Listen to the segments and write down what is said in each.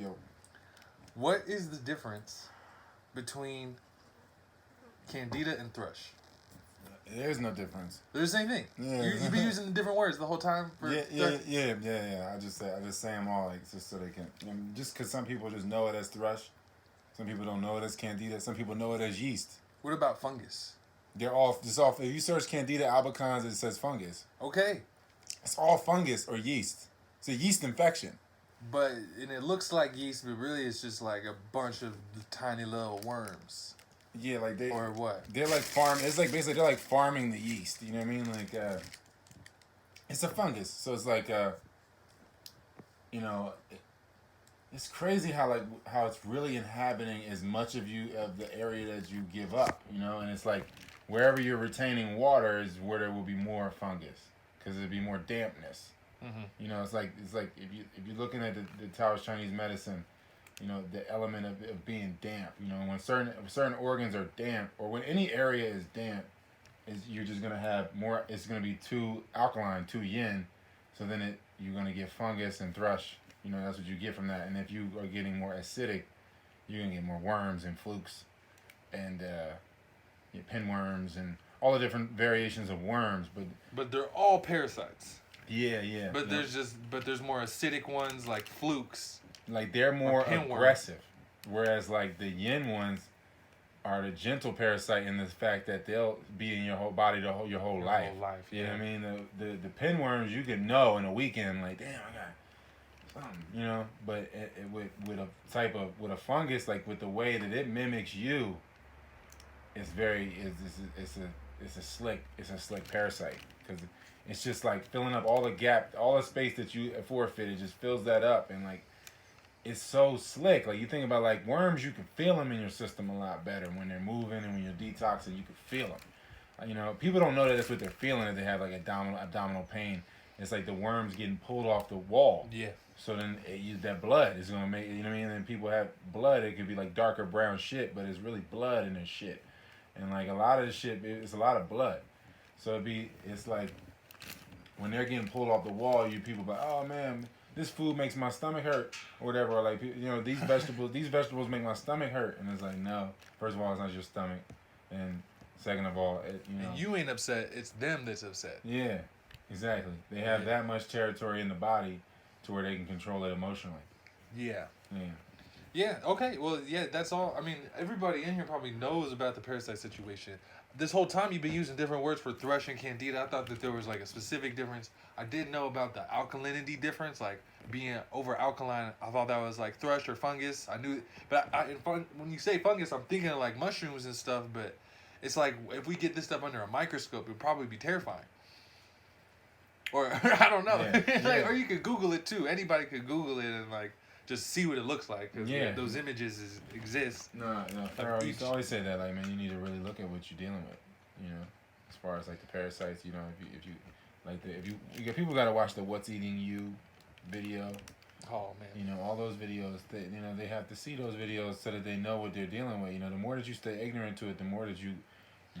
Yo. What is the difference between Candida and thrush? There's no difference. They're the same thing. Yeah. You've been using different words the whole time. Yeah. I just say them all like just so they can. Just because some people just know it as thrush, some people don't know it as Candida, some people know it as yeast. What about fungus? They're all just off. If you search Candida albicans, it says fungus. Okay. It's all fungus or yeast. It's a yeast infection. But and it looks like yeast, but really it's just like a bunch of tiny little worms. Yeah, like they or what? They're like farm. It's like basically they're like farming the yeast. You know what I mean? Like it's a fungus. So it's like it's crazy how it's really inhabiting as much of the area that you give up. And it's like wherever you're retaining water is where there will be more fungus because there'll be more dampness. Mm-hmm. It's like if you're looking at the Taoist Chinese medicine, the element of being damp. When certain organs are damp, or when any area is damp, you're just gonna have more. It's gonna be too alkaline, too yin. So then you're gonna get fungus and thrush. That's what you get from that. And if you are getting more acidic, you're gonna get more worms and flukes, and pinworms and all the different variations of worms. But they're all parasites. Yeah. But there's more acidic ones like flukes. Like they're more aggressive, whereas like the yin ones are the gentle parasite in the fact that they'll be in your whole body your whole life. You know what I mean? The pinworms you can know in a weekend, like damn, I got something, But with a fungus, like with the way that it mimics you, it's a slick parasite because it's just like filling up all the space that you forfeited. It just fills that up and like. It's so slick. Like you think about like worms, you can feel them in your system a lot better when they're moving and when you're detoxing. You can feel them. People don't know that that's what they're feeling. That they have like abdominal pain. It's like the worms getting pulled off the wall. Yeah. So then that blood is gonna make And then people have blood. It could be like darker brown shit, but it's really blood in their shit. And like a lot of the shit, it's a lot of blood. So it's like when they're getting pulled off the wall, people like, oh man. This food makes my stomach hurt, or whatever. Or like these vegetables make my stomach hurt, and it's like no. First of all, it's not your stomach, and second of all, And you ain't upset. It's them that's upset. Yeah, exactly. They have that much territory in the body to where they can control it emotionally. Yeah. Yeah. Yeah. Okay. Well, yeah. That's all. I mean, everybody in here probably knows about the parasite situation. This whole time you've been using different words for thrush and candida. I thought that there was like a specific difference. I did know about the alkalinity difference, like being over alkaline. I thought that was like thrush or fungus. I knew, but when you say fungus, I'm thinking of like mushrooms and stuff. But it's like if we get this stuff under a microscope, it'd probably be terrifying. Or I don't know. Yeah. Or you could Google it too. Anybody could Google it and like just see what it looks like because those images exist. No. Pharaoh used to always say that, like, man, you need to really look at what you're dealing with. As far as like the parasites, if you people got to watch the "What's Eating You" video. Oh man. All those videos. They have to see those videos so that they know what they're dealing with. The more that you stay ignorant to it, the more that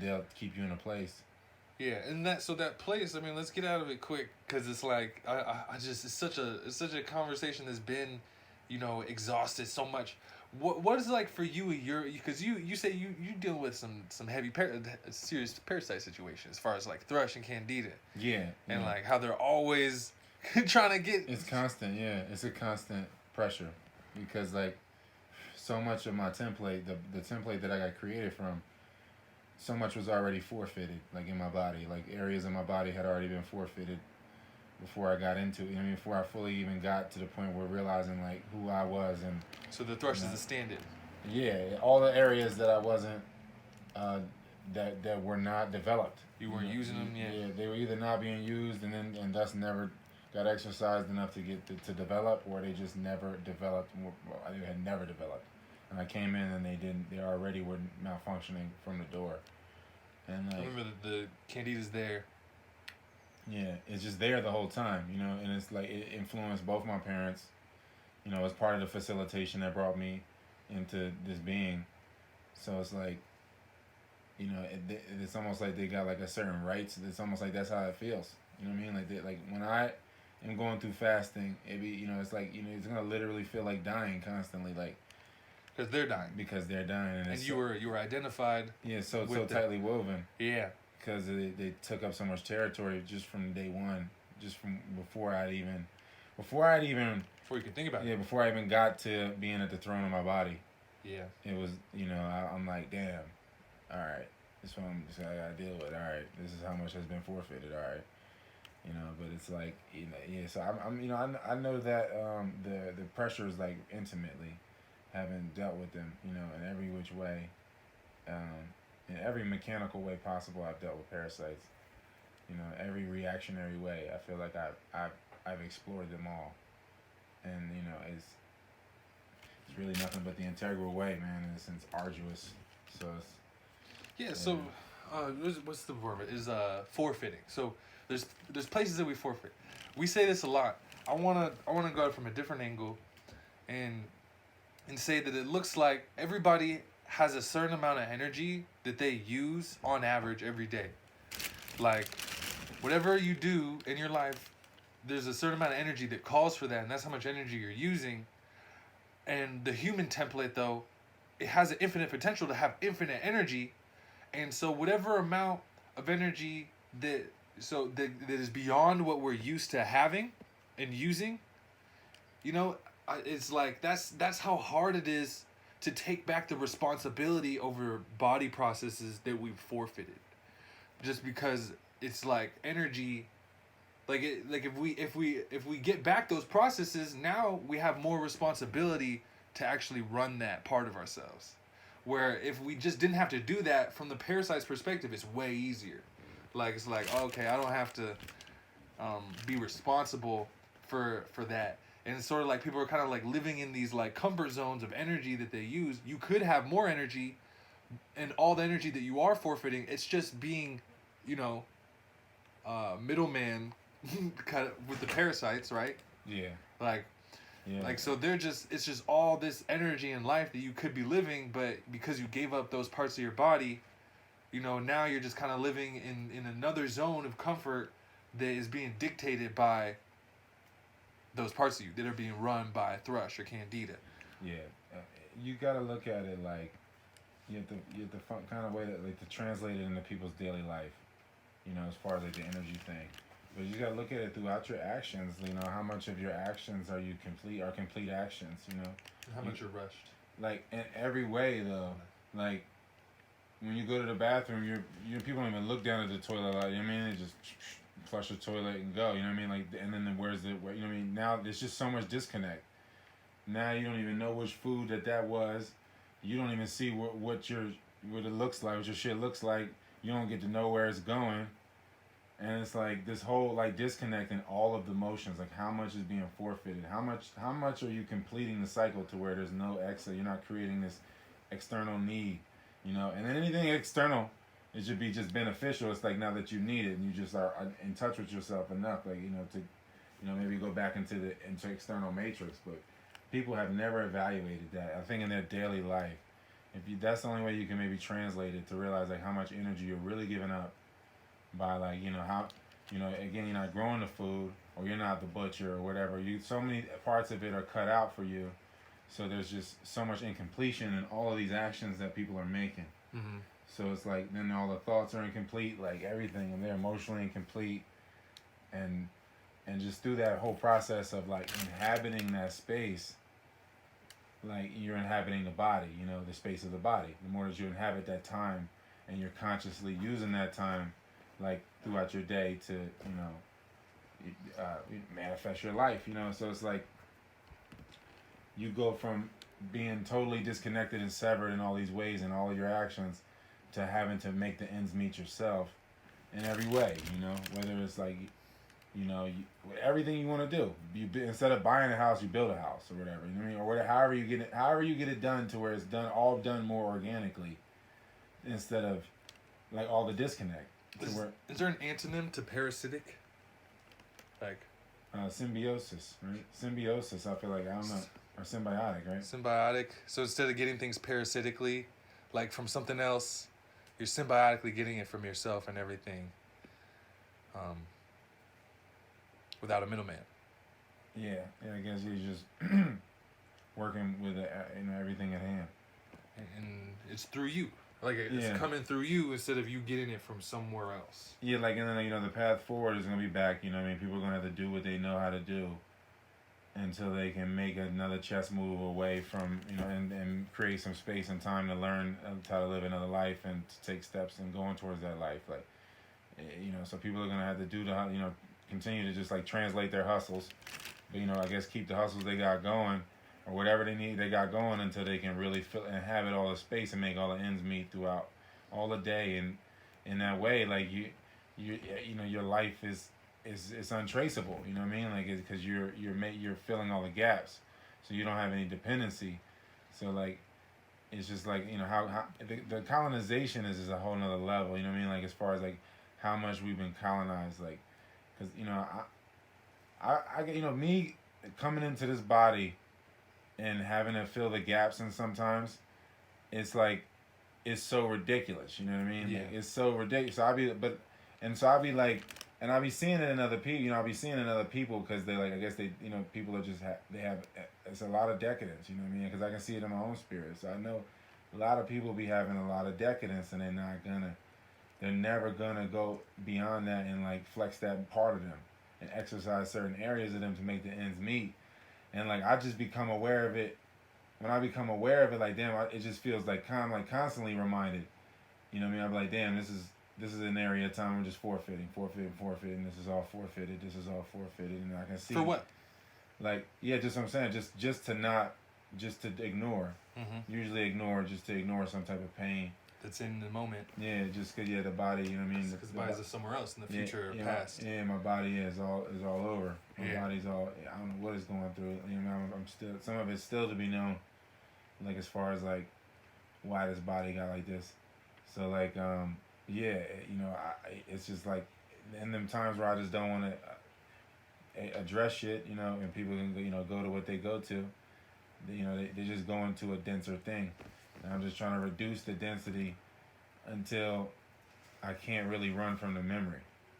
they'll keep you in a place. Yeah, and that place. I mean, let's get out of it quick because it's like it's such a conversation that's been, exhausted so much. What is it like for you? Because you say you deal with some heavy serious parasite situations as far as like thrush and candida. Yeah. And like how they're always trying to get. It's constant. Yeah, it's a constant pressure because like so much of my template, the template that I got created from. So much was already forfeited, like in my body. Like areas of my body had already been forfeited before I got into it. Before I fully even got to the point where realizing like who I was and. So the thrush is the stand-in. Yeah, all the areas that I wasn't, that were not developed. You weren't using them yet. Yeah, they were either not being used and thus never got exercised enough to get to develop, or they just never developed. They had never developed. And I came in and they already were malfunctioning from the door. And like, I remember the Candida's there. Yeah, it's just there the whole time, and it's like it influenced both my parents, as part of the facilitation that brought me into this being. So it's like, it's almost like they got like a certain rights. It's almost like that's how it feels. You know what I mean? Like when am going through fasting, it be, it's like, it's gonna literally feel like dying constantly, like because they're dying. Because they're dying, and you were identified. Yeah, so tightly woven. Yeah. Because they took up so much territory just from day one, just from before you could think about it. Yeah, before I even got to being at the throne of my body. Yeah. It was, I'm like, damn. All right, this is what I gotta deal with. All right, this is how much has been forfeited. All right. But it's like, yeah. So I know that the pressure is like intimately, having dealt with them, in every which way, in every mechanical way possible. I've dealt with parasites, every reactionary way. I feel like I've explored them all, and it's really nothing but the integral way, man. And it's arduous, so it's So what's the word? Is forfeiting. So there's places that we forfeit. We say this a lot. I wanna go out from a different angle, and say that it looks like everybody has a certain amount of energy that they use on average every day. Like whatever you do in your life, there's a certain amount of energy that calls for that, and that's how much energy you're using. And the human template, though, it has an infinite potential to have infinite energy. And so whatever amount of energy that is beyond what we're used to having and using, it's like that's how hard it is to take back the responsibility over body processes that we've forfeited. Just because it's like energy, if we get back those processes, now we have more responsibility to actually run that part of ourselves. Where if we just didn't have to do that, from the parasite's perspective, it's way easier. Like it's like, okay, I don't have to be responsible for that. And it's sort of like people are kind of like living in these like comfort zones of energy that they use. You could have more energy, and all the energy that you are forfeiting, it's just being, middleman kind of with the parasites, right? Yeah. So it's just all this energy in life that you could be living, but because you gave up those parts of your body, now you're just kind of living in another zone of comfort that is being dictated by those parts of you that are being run by thrush or candida. Yeah, you gotta look at it like you have to kind of way that like to translate it into people's daily life, as far as like the energy thing. But you gotta look at it throughout your actions. How much of your actions are complete actions. How much you're rushed. Like in every way though, like when you go to the bathroom, you people don't even look down at the toilet. Like, they just flush the toilet and go. Like, and then where's the where? Now there's just so much disconnect. Now you don't even know which food that was. You don't even see what it looks like, what your shit looks like. You don't get to know where it's going. And it's like this whole like disconnect in all of the motions, like how much is being forfeited, how much are you completing the cycle to where there's no exit, you're not creating this external need, and then anything external, it should be just beneficial. It's like now that you need it and you just are in touch with yourself enough, like to maybe go back into external matrix. But people have never evaluated that. I think in their daily life, that's the only way you can maybe translate it, to realize like how much energy you're really giving up by like how again, you're not growing the food, or you're not the butcher or whatever. So many parts of it are cut out for you, so there's just so much incompletion in all of these actions that people are making. Mm-hmm. So it's like then all the thoughts are incomplete, like everything, and they're emotionally incomplete, and just through that whole process of like inhabiting that space, like you're inhabiting the body, the space of the body. The more that you inhabit that time, and you're consciously using that time like throughout your day to manifest your life, so it's like you go from being totally disconnected and severed in all these ways in all of your actions, to having to make the ends meet yourself in every way, whether it's like everything you want to do. Instead of buying a house, you build a house or whatever, or whatever, however you get it done to where it's done more organically, instead of like all the disconnect. Is there an antonym to parasitic? Like symbiosis, right? Symbiosis, I feel like, I don't know, or symbiotic, right? Symbiotic. So instead of getting things parasitically, like from something else, you're symbiotically getting it from yourself and everything. without a middleman. Yeah, I guess you're just working with everything at hand. And it's through you. Like, it's coming through you instead of you getting it from somewhere else. Yeah, like, and then, the path forward is going to be back, people are going to have to do what they know how to do until they can make another chess move away from, and create some space and time to learn how to live another life and to take steps and going towards that life. Like, so people are going to have to do continue to just, like, translate their hustles. But, I guess keep the hustles they got going or whatever they got going until they can really fill and have it all the space and make all the ends meet throughout all the day. And in that way, like, your life is untraceable. You know what I mean? Like, because you're filling all the gaps, so you don't have any dependency. So, like, it's just like, how the colonization is just a whole nother level. You know what I mean? Like, as far as, like, how much we've been colonized, like, because I me coming into this body and having to fill the gaps, and sometimes it's like it's so ridiculous. You know what I mean? Yeah. Like, it's so ridiculous. So I'll be like, and I'll be seeing it in other people. I'll be seeing it in other people because they, like, I guess they, people are just they have, it's a lot of decadence. You know what I mean? Because I can see it in my own spirit. So I know a lot of people be having a lot of decadence, and they're never gonna go beyond that and, like, flex that part of them and exercise certain areas of them to make the ends meet. And, like, I just become aware of it. When I become aware of it, like, damn, it just feels like constantly reminded. You know what I mean? I'm like, damn, this is an area of time I'm just forfeiting. This is all forfeited. And I can see. For what? Like, yeah, just what I'm saying, just to ignore. Mm-hmm. Usually ignore, just to ignore some type of pain. That's in the moment. Yeah, just because, the body, you know what I mean? Because the body's somewhere else in the future or past. My body is all over. My body's all, I don't know what it's going through. I'm still, some of it's still to be known, like, as far as, like, why this body got like this. So, like, it's just, like, in them times where I just don't want to address shit, and people can, go to what they go to, they're just going to a denser thing. And I'm just trying to reduce the density until I can't really run from the memory.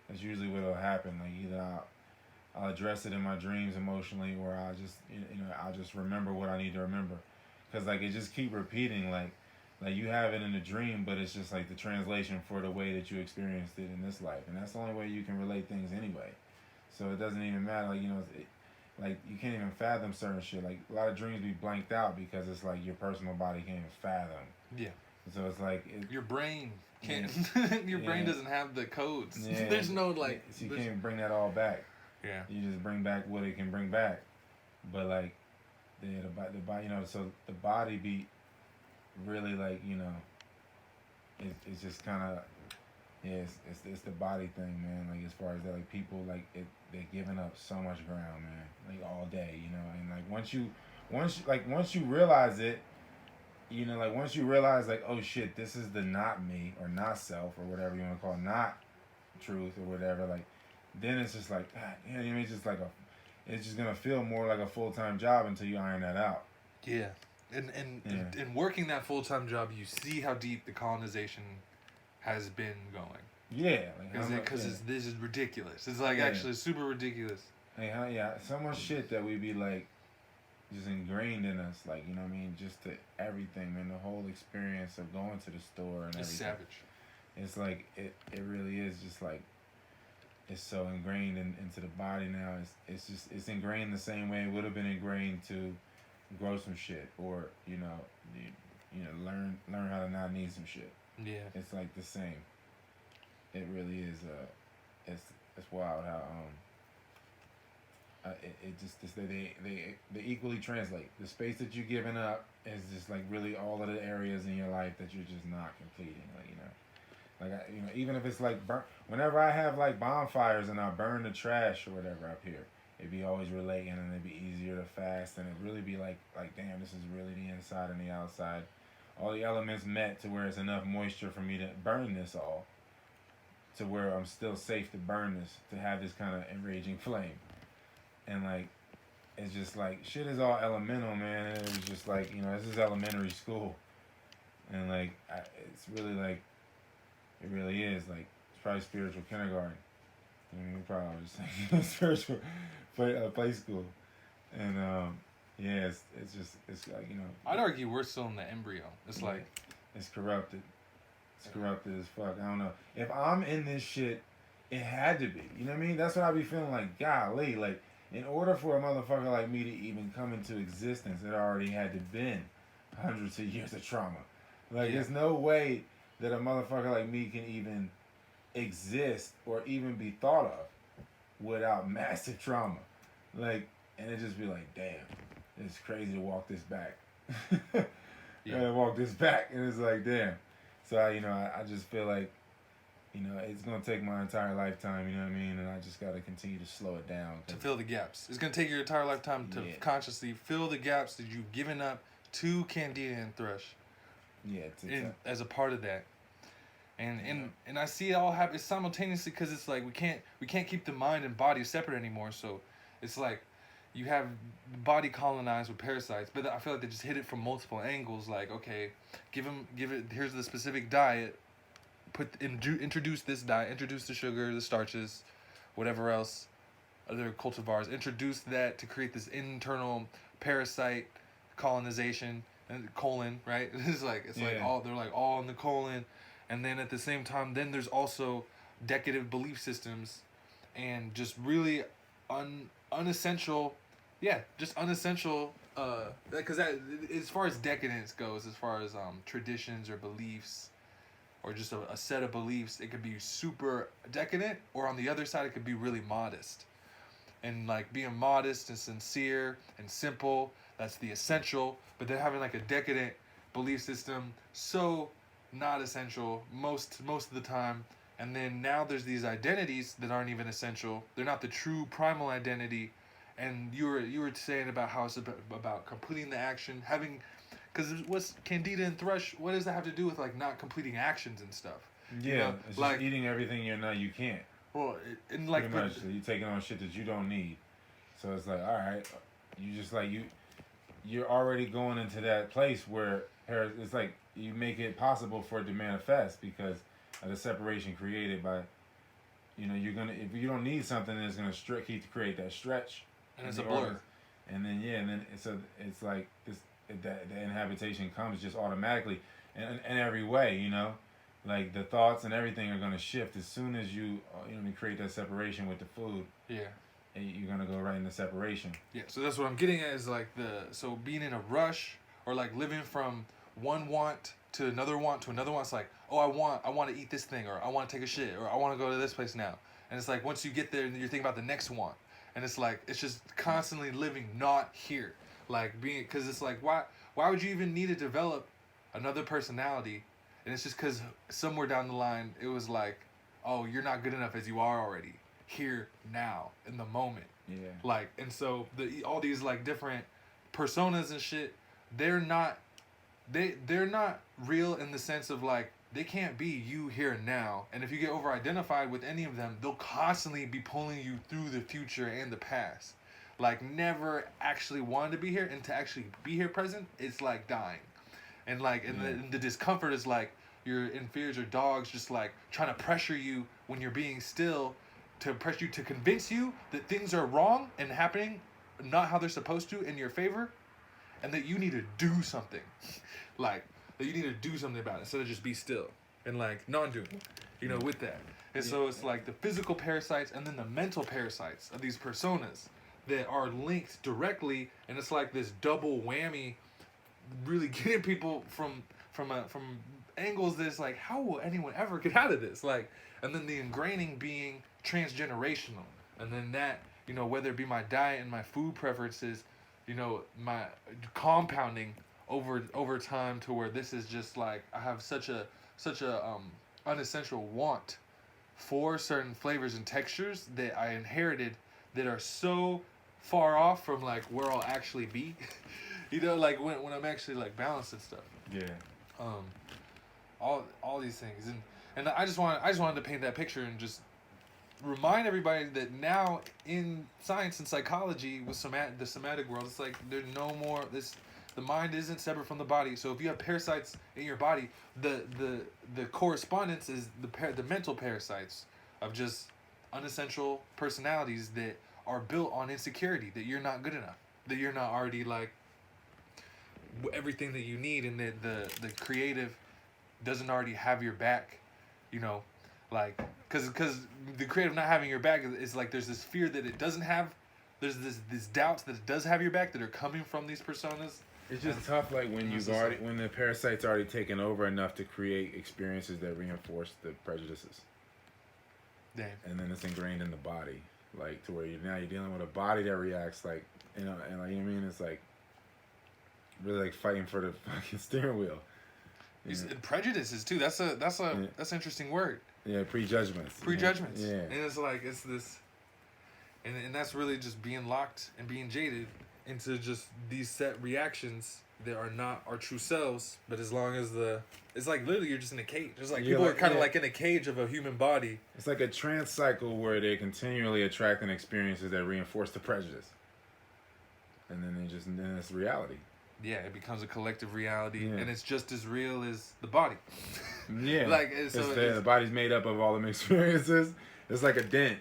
That's usually what will happen. Like, either I'll address it in my dreams emotionally, or I'll just I'll just remember what I need to remember. Because, like, it just keep repeating. Like you have it in a dream, but it's just like the translation for the way that you experienced it in this life, and that's the only way you can relate things anyway. So it doesn't even matter. Like, like, you can't even fathom certain shit. Like, a lot of dreams be blanked out because it's like your personal body can't even fathom. Yeah. So it's like your brain can't. Your brain doesn't have the codes. Yeah. There's no, like. So you can't bring that all back. Yeah. You just bring back what it can bring back. But, like, the body, so the body be really, like, it's just kind of. Yeah, it's the body thing, man. Like, as far as that, like, people, like, they're giving up so much ground, man. Like, all day, and, like, once you realize it, like, once you realize, like, oh shit, this is the not me or not self or whatever you want to call it, not truth or whatever, like, then it's just like, God, it's just like it's just gonna feel more like a full-time job until you iron that out. Yeah, and working that full-time job, you see how deep the colonization has been going. Yeah, because this is ridiculous. It's like actually super ridiculous. Hey, so much shit that we be like just ingrained in us, like, you know what I mean, just to everything, man. The whole experience of going to the store and it's everything. Savage. It's like it really is just like it's so ingrained into the body now. It's ingrained the same way it would have been ingrained to grow some shit or learn how to not need some shit. Yeah, it's like the same. It really is. It's wild how they equally translate. The space that you're giving up is just like really all of the areas in your life that you're just not completing. Like, even if it's like whenever I have like bonfires and I burn the trash or whatever up here, it'd be always relating and it'd be easier to fast and it'd really be like damn, this is really the inside and the outside. All the elements met to where it's enough moisture for me to burn this all, to where I'm still safe to burn this, to have this kind of enraging flame. And, like, it's just like, shit is all elemental, man. It was just like, this is elementary school. And, like, it's really like, it really is. Like, it's probably spiritual kindergarten. I mean, we probably was spiritual play school, and yeah, it's just it's like I'd argue we're still in the embryo. It's like it's corrupted. It's corrupted as fuck. I don't know. If I'm in this shit, it had to be. You know what I mean? That's what I be feeling like. Golly, like in order for a motherfucker like me to even come into existence, it already had to been hundreds of years of trauma. Like there's no way that a motherfucker like me can even exist or even be thought of without massive trauma. Like, and it just be like, damn, it's crazy to walk this back. Walk this back, and it's like, damn. So I just feel like, it's gonna take my entire lifetime. You know what I mean? And I just gotta continue to slow it down to fill the gaps. It's gonna take your entire lifetime to consciously fill the gaps that you've given up to Candida and Thrush. Yeah, as a part of that. And I see it all happen simultaneously because it's like we can't keep the mind and body separate anymore. So it's like you have the body colonized with parasites, but I feel like they just hit it from multiple angles. Like, okay, give it. Here's the specific diet. Introduce this diet. Introduce the sugar, the starches, whatever else, other cultivars. Introduce that to create this internal parasite colonization and colon. Right? It's like all they're like all in the colon. And then at the same time, then there's also decadent belief systems and just really unessential, just unessential, because that, as far as decadence goes, as far as traditions or beliefs or just a set of beliefs, it could be super decadent, or on the other side, it could be really modest. And like being modest and sincere and simple, that's the essential, but then having like a decadent belief system, so not essential most of the time. And then now there's these identities that aren't even essential. They're not the true primal identity. And you were saying about how it's about completing the action, having, because what's Candida and Thrush, what does that have to do with like not completing actions and stuff? Yeah, it's like just eating everything you can't. Well, and like pretty much, so you're taking on shit that you don't need. So it's like, all right, you just like you're already going into that place where it's like you make it possible for it to manifest because of the separation created by, you're gonna, if you don't need something, it's gonna keep to create that stretch. And it's a blur. And then it's like the inhabitation comes just automatically in every way, like the thoughts and everything are gonna shift as soon as you create that separation with the food. Yeah. And you're gonna go right into separation. Yeah. So that's what I'm getting at is like so being in a rush or like living from one want to another want to another want. It's like, oh, I want to eat this thing, or I want to take a shit, or I want to go to this place now. And it's like once you get there, you're thinking about the next want, and it's like it's just constantly living not here, like being, because it's like why would you even need to develop another personality? And it's just because somewhere down the line it was like, oh, you're not good enough as you are already here now in the moment. Yeah. Like, and so all these like different personas and shit, they're not real in the sense of like they can't be you here and now. And if you get over identified with any of them, they'll constantly be pulling you through the future and the past. Like never actually wanted to be here, and to actually be here present, it's like dying. And like and the discomfort is like your inferiors or dogs just like trying to pressure you when you're being still, to pressure you, to convince you that things are wrong and happening not how they're supposed to in your favor, and that you need to do something. Like, that you need to do something about it instead of just be still and like non-doing, with that. And so it's like the physical parasites and then the mental parasites of these personas that are linked directly, and it's like this double whammy, really getting people from angles that's like, how will anyone ever get out of this? Like, and then the ingraining being transgenerational, and then that, whether it be my diet and my food preferences, my compounding over time to where this is just like I have such a unessential want for certain flavors and textures that I inherited that are so far off from like where I'll actually be. Like when I'm actually like balancing stuff. Yeah. All these things, and I just wanted to paint that picture and just remind everybody that now in science and psychology with the somatic world, it's like there's no more this. The mind isn't separate from the body. So if you have parasites in your body, the correspondence is the mental parasites of just unessential personalities that are built on insecurity, that you're not good enough, that you're not already like everything that you need, and that the creative doesn't already have your back, you know, like because the creative not having your back is like there's this fear that it doesn't have, there's this doubts that it does have your back that are coming from these personas. It's just tough, like when when the parasite's already taken over enough to create experiences that reinforce the prejudices. Damn. And then it's ingrained in the body, like to where you're dealing with a body that reacts like, you know, and like, you know what I mean? It's like really like fighting for the fucking steering wheel. Prejudices too. That's an interesting word. Yeah, prejudgments. Prejudgments. Yeah. And it's like it's this, and that's really just being locked and being jaded into just these set reactions that are not our true selves. But as long as it's like literally you're just in a cage. It's like people are kind of like in a cage of a human body. It's like a trance cycle where they're continually attracting experiences that reinforce the prejudice, and then it's reality. Yeah, it becomes a collective reality, and it's just as real as the body. Yeah, like the body's made up of all them experiences. It's like a dent,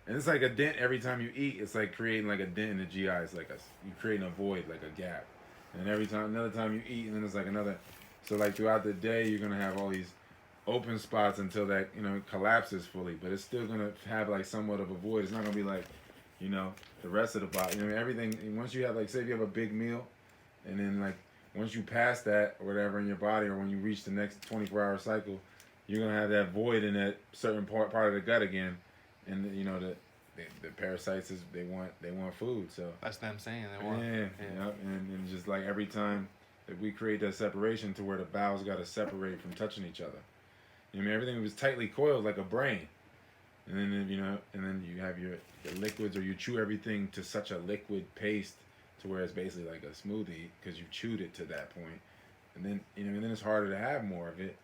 and it's like a dent every time you eat. It's like creating like a dent in the GI. It's like you're creating a void, like a gap. And every time, another time you eat, and then it's like another. So like throughout the day, you're gonna have all these open spots until that, you know, collapses fully. But it's still gonna have like somewhat of a void. It's not gonna be like, you know, the rest of the body. You know, everything. Once you have like, say, if you have a big meal. And then, like, once you pass that or whatever in your body, or when you reach the next 24-hour cycle, you're going to have that void in that certain part of the gut again. And, you know, the parasites, they want food. So that's them saying they want. Yeah. And just like every time that we create that separation to where the bowels got to separate from touching each other. You know, I mean, everything was tightly coiled like a brain. And then, you know, and then you have your liquids, or you chew everything to such a liquid paste to where it's basically like a smoothie because you chewed it to that point. And then, you know, and then it's harder to have more of it,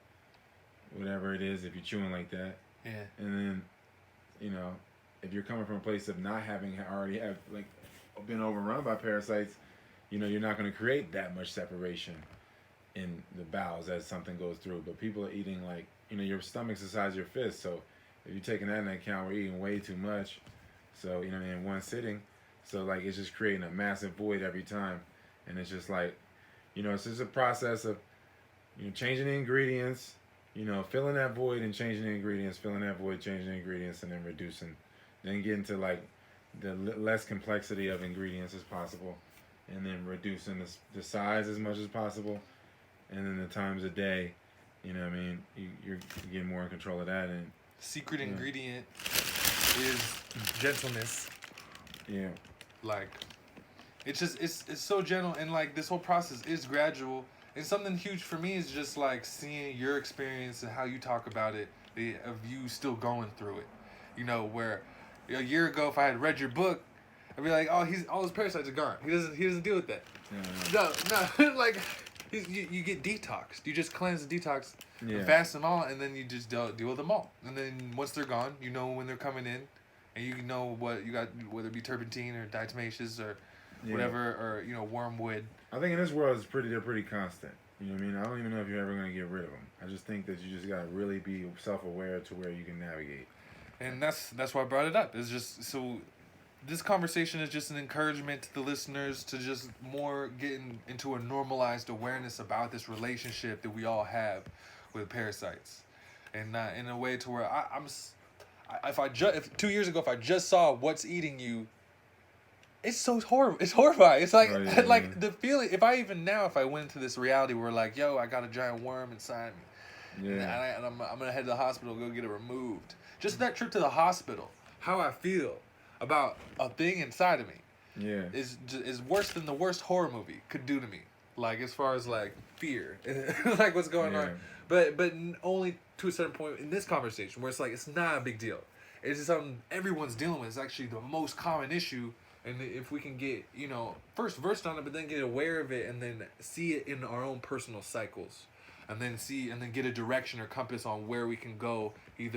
whatever it is, if you're chewing like that. Yeah. And then, you know, if you're coming from a place of not having like been overrun by parasites, you know, you're not going to create that much separation in the bowels as something goes through. But people are eating like, you know, your stomach's the size of your fist. So if you're taking that into account, we're eating way too much. So, you know, in one sitting. So, like, it's just creating a massive void every time. And it's just like, you know, it's just a process of, you know, changing the ingredients, you know, filling that void and changing the ingredients, filling that void, changing the ingredients, and then reducing. Then getting to, like, the less complexity of ingredients as possible. And then reducing the size as much as possible. And then the times a day, you know what I mean? You're getting more in control of that. And secret ingredient is gentleness. Yeah. Like, it's so gentle, and like this whole process is gradual. And something huge for me is just like seeing your experience and how you talk about it, of you still going through it. You know, where a year ago, if I had read your book, I'd be like, oh, all his parasites are gone. He doesn't deal with that. No, like you get detoxed. You just cleanse the detox, and fast them all, and then you just deal with them all. And then once they're gone, you know when they're coming in. And you know what you got, whether it be turpentine or diatomaceous or whatever, or, you know, wormwood. I think in this world, they're pretty constant. You know what I mean? I don't even know if you're ever going to get rid of them. I just think that you just got to really be self-aware to where you can navigate. And that's why I brought it up. It's just, so this conversation is just an encouragement to the listeners to just more getting into a normalized awareness about this relationship that we all have with parasites. And in a way to where if 2 years ago, if I just saw what's eating you, it's so horrible. It's horrifying. It's like, the feeling. If I went into this reality where like, yo, I got a giant worm inside me, and I'm gonna head to the hospital, go get it removed. Just that trip to the hospital, how I feel about a thing inside of me, is worse than the worst horror movie could do to me. Like, as far as like fear, like what's going on. But only to a certain point in this conversation where it's like, it's not a big deal. It's just something everyone's dealing with. It's actually the most common issue. And if we can get, you know, first versed on it, but then get aware of it, and then see it in our own personal cycles, and then get a direction or compass on where we can go. We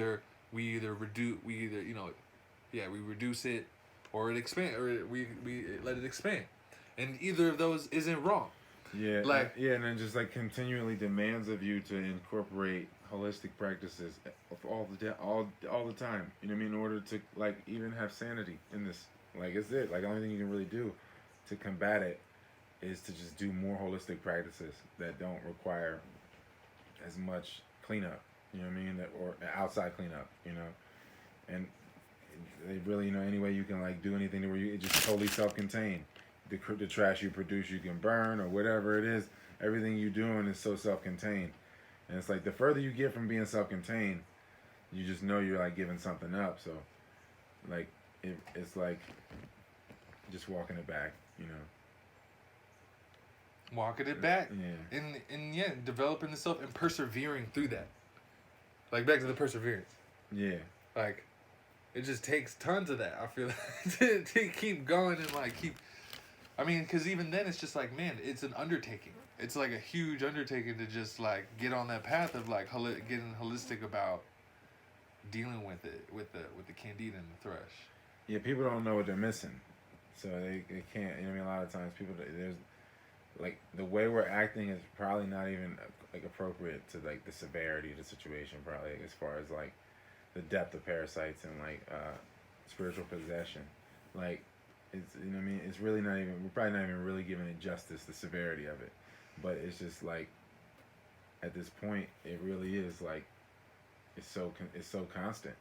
reduce it, or it expand, or we let it expand. And either of those isn't wrong. Yeah, and then just like continually demands of you to incorporate holistic practices all the time. You know what I mean? In order to like even have sanity in this, like it's it. Like the only thing you can really do to combat it is to just do more holistic practices that don't require as much cleanup. You know what I mean? Or outside cleanup. You know, and they really, you know, any way you can like do anything to where you, it's just totally self-contained. The trash you produce, you can burn or whatever it is. Everything you're doing is so self-contained. And it's like the further you get from being self-contained, you just know you're like giving something up. So, like, it's like just walking it back, you know. Walking it back. Yeah. And yeah, developing the self and persevering through that. Like, back to the perseverance. Yeah. Like, it just takes tons of that, I feel like, to keep going and, like, keep... I mean, because even then, it's just like, man, it's an undertaking. It's like a huge undertaking to just like get on that path of like getting holistic about dealing with it, with the Candida and the thrush. Yeah, people don't know what they're missing, so they can't. You know what I mean? A lot of times, people there's like the way we're acting is probably not even like appropriate to like the severity of the situation. Probably as far as like the depth of parasites and like spiritual possession, like. It's, you know what I mean? It's really not even, we're probably not even really giving it justice, the severity of it. But it's just like, at this point, it really is like, it's so constant.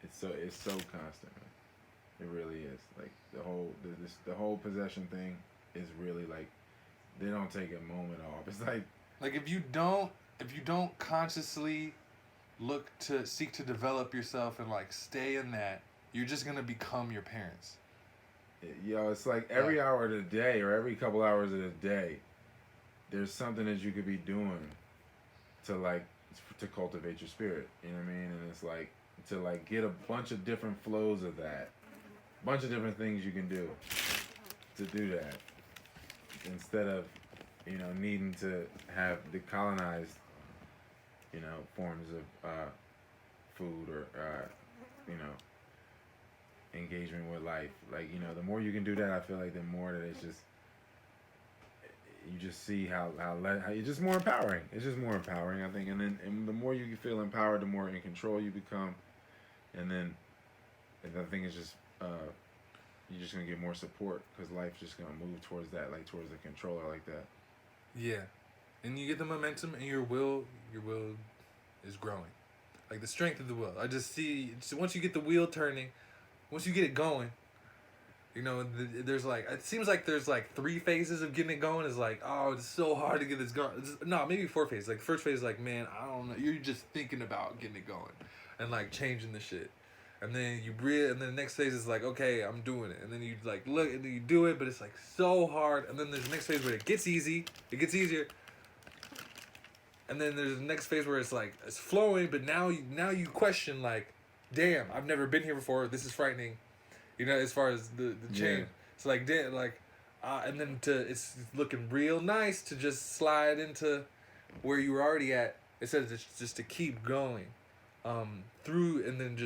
It's so constant, man. It really is. Like, the whole possession thing is really like, they don't take a moment off. It's like if you don't consciously seek to develop yourself and like stay in that, you're just going to become your parents. It's like every hour of the day or every couple hours of the day, there's something that you could be doing to cultivate your spirit. You know what I mean? And it's like to like get a bunch of different flows of that, bunch of different things you can do to do that, instead of, you know, needing to have the colonized, you know, forms of food or you know, engagement with life. Like, you know, the more you can do that, I feel like the more that it's just, you just see how it's just more empowering. It's just more empowering, I think. And the more you feel empowered, the more in control you become. And then I think it's just you're just gonna get more support because life's just gonna move towards that, like towards the controller like that. Yeah, and you get the momentum, and your will is growing, like the strength of the will. I just see once you get the wheel turning. Once you get it going, you know, there's like, it seems like there's like 3 phases of getting it going. It's like, oh, it's so hard to get this going. No, maybe 4 phases. Like, the first phase is like, man, I don't know. You're just thinking about getting it going and like changing the shit. And then and then the next phase is like, okay, I'm doing it. And then you like look and then you do it, but it's like so hard. And then there's the next phase where it gets easy. It gets easier. And then there's the next phase where it's like, it's flowing, but now you question like, damn, I've never been here before. This is frightening, you know. As far as the change, yeah. It's like damn, like, and then it's looking real nice to just slide into where you were already at. It says it's just to keep going, through and then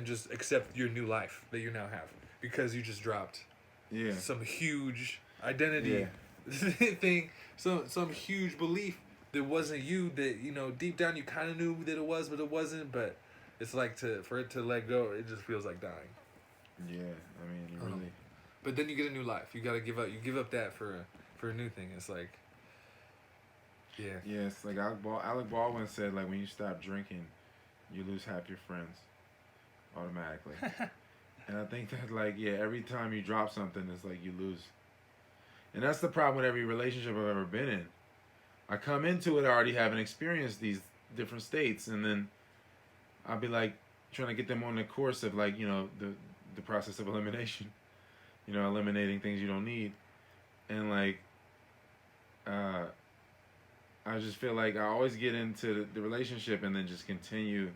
just accept your new life that you now have because you just dropped, some huge identity, thing, some huge belief that wasn't you. That, you know, deep down you kind of knew that it was, but it wasn't. But it's like for it to let go, it just feels like dying. Yeah, I mean, you really. But then you get a new life. You gotta give up. You give up that for a new thing. It's like. Yeah. Yeah, it's like Alec Baldwin said, like, when you stop drinking, you lose half your friends, automatically. And I think that, like, every time you drop something, it's like you lose. And that's the problem with every relationship I've ever been in. I come into it already having experienced these different states, and then I'll be like trying to get them on the course of, like, you know, the process of elimination, you know, eliminating things you don't need. And like, I just feel like I always get into the relationship and then just continue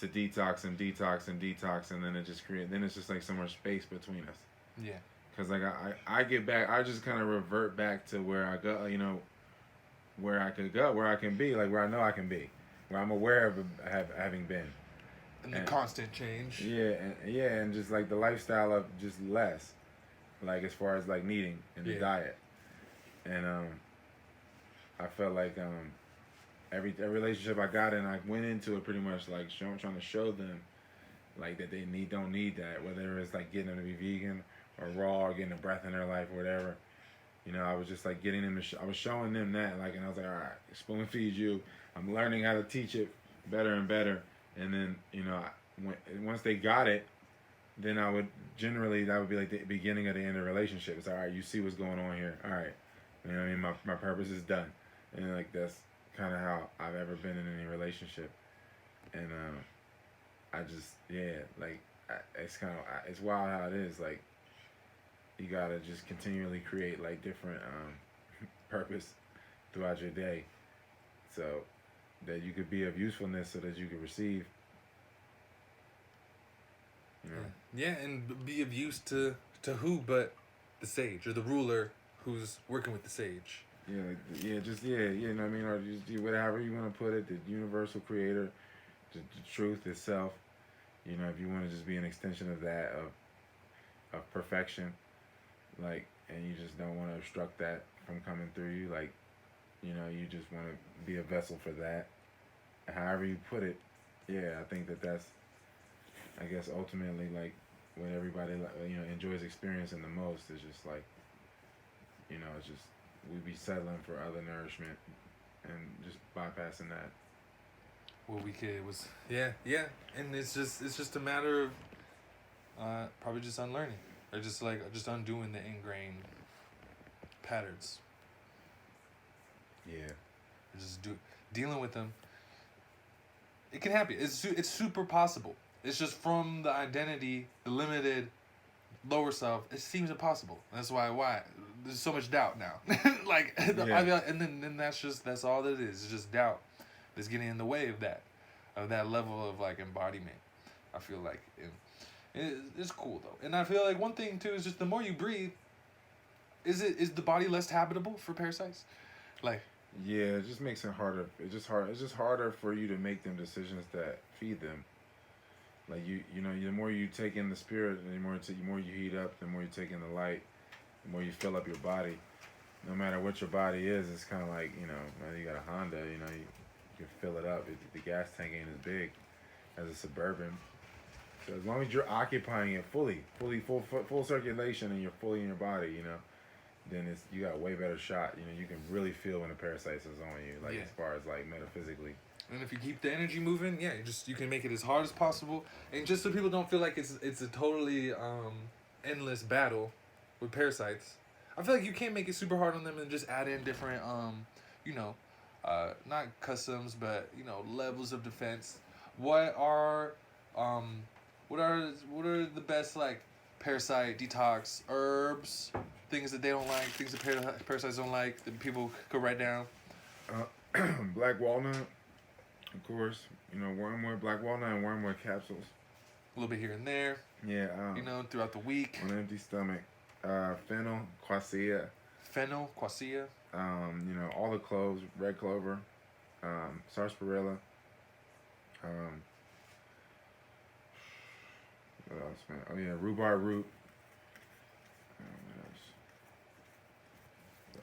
to detox, and then it just then it's just like so much space between us. Yeah. Cause like I get back, I just kind of revert back to where I go, you know, where I could go, where I can be, like where I know I can be, where I'm aware of having been. And the constant change. Yeah, and just like the lifestyle of just less, like as far as like needing and the diet, and I felt like every relationship I got in, I went into it pretty much like trying to show them like that they don't need that, whether it's like getting them to be vegan or raw or getting a breath in their life or whatever. You know, I was just like getting them to I was showing them that, like, and I was like, all right, spoon feed you. I'm learning how to teach it better and better, and then you know, once they got it, then I would generally that would be like the beginning of the end of the relationship. It's all right, you see what's going on here. All right, you know what I mean? My purpose is done, and like that's kind of how I've ever been in any relationship, and I just like it's kind of it's wild how it is. Like you gotta just continually create like different purpose throughout your day, so that you could be of usefulness, so that you could receive. You know? Yeah, and be of use to who but the sage or the ruler who's working with the sage. Yeah, you know what I mean, or just whatever you want to put it, the universal creator, the truth itself. You know, if you want to just be an extension of that, of perfection, like, and you just don't want to obstruct that from coming through you, like, you know, you just want to be a vessel for that. However you put it, I think that's, I guess, ultimately like what everybody enjoys experiencing the most is just like, you know, it's just we be settling for other nourishment and just bypassing that. What we could was and it's just a matter of probably just unlearning or just undoing the ingrained patterns. Yeah, Just dealing with them. It can happen. It's super possible. It's just from the identity, the limited lower self. It seems impossible. That's why there's so much doubt now. Like, and then that's all that it is. It's just doubt that's getting in the way of that level of like embodiment. I feel like it's cool though, and I feel like one thing too is just the more you breathe, is the body less habitable for parasites, like. Yeah, it just makes it harder. It's just harder for you to make them decisions that feed them. Like you know, the more you take in the spirit, the more you heat up, the more you take in the light, the more you fill up your body. No matter what your body is, it's kind of like, you know, you got a Honda, you know, you can fill it up. The gas tank ain't as big as a Suburban. So as long as you're occupying it full circulation, and you're fully in your body, you know, then you got a way better shot. You know, you can really feel when a parasite is on you, like as far as like metaphysically. And if you keep the energy moving, you can make it as hard as possible. And just so people don't feel like it's a totally endless battle with parasites, I feel like you can't make it super hard on them and just add in different not customs, but you know, levels of defense. What are the best like parasite detox herbs? Things that they don't like, things that parasites don't like, that people could write down. Black walnut, of course. You know, wormwood, black walnut, and wormwood capsules. A little bit here and there. Yeah. You know, throughout the week. On an empty stomach. Fennel, quassia. You know, all the cloves, red clover, sarsaparilla. What else, man? Oh yeah, rhubarb root.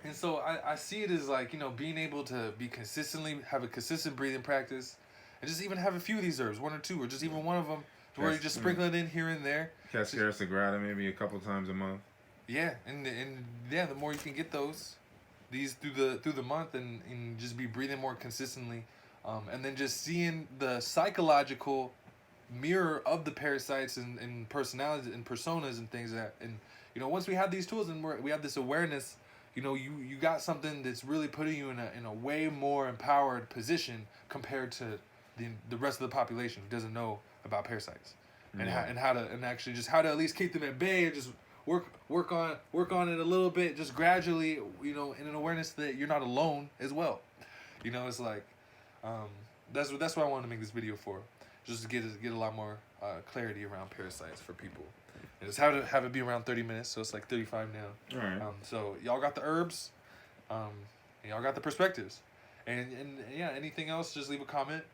And so I see it as like, you know, being able to have a consistent breathing practice, and just even have a few of these herbs, one or two, or just even one of them, where you just sprinkle it in here and there. Cascara sagrada maybe a couple times a month. Yeah, and the more you can get these through the month, and just be breathing more consistently, and then just seeing the psychological mirror of the parasites and personalities and personas and things and you know, once we have these tools and we have this awareness. You know, you got something that's really putting you in a way more empowered position compared to the rest of the population who doesn't know about parasites, and how to at least keep them at bay, and just work on it a little bit, just gradually, you know, in an awareness that you're not alone as well. You know, it's like that's what I wanted to make this video for, just to get a lot more clarity around parasites for people. And just have it be around 30 minutes, so it's like 35 now. All right. So y'all got the herbs, and y'all got the perspectives, and anything else, just leave a comment.